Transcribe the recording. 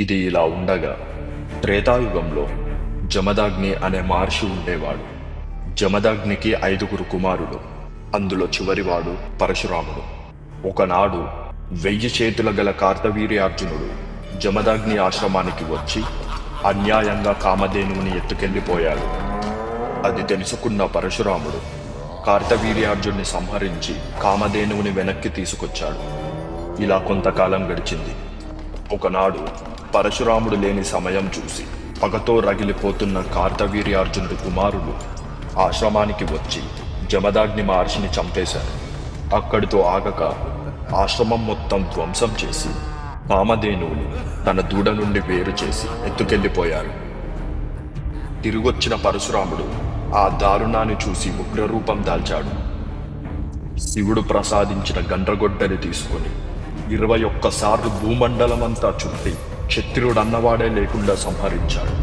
ఇది ఇలా ఉండగా త్రేతాయుగంలో జమదాగ్ని అనే మహర్షి ఉండేవాడు. జమదాగ్నికి 5 కుమారులు. అందులో చివరివాడు పరశురాముడు. ఒకనాడు 1000 చేతుల గల కార్తవీర్యార్జునుడు జమదాగ్ని ఆశ్రమానికి వచ్చి అన్యాయంగా కామధేనువుని ఎత్తుకెళ్లిపోయాడు. అది తెలుసుకున్న పరశురాముడు కార్తవీర్యార్జున్ని సంహరించి కామధేనువుని వెనక్కి తీసుకొచ్చాడు. ఇలా కొంతకాలం గడిచింది. ఒకనాడు పరశురాముడు లేని సమయం చూసి పగతో రగిలిపోతున్న కార్తవీర్యార్జునుడి కుమారులు ఆశ్రమానికి వచ్చి జమదాగ్ని మహర్షిని చంపేశారు. అక్కడితో ఆగక ఆశ్రమం మొత్తం ధ్వంసం చేసి కామధేనువుని తన దూడ నుండి వేరు చేసి ఎత్తుకెళ్లిపోయారు. తిరిగొచ్చిన పరశురాముడు ఆ దారుణాన్ని చూసి ఉగ్రరూపం దాల్చాడు. శివుడు ప్రసాదించిన గండ్రగొడ్డలి తీసుకుని 21 సార్లు భూమండలమంతా చుట్టి క్షత్రియుడన్నవాడే లేకుండా సంహరించాడు.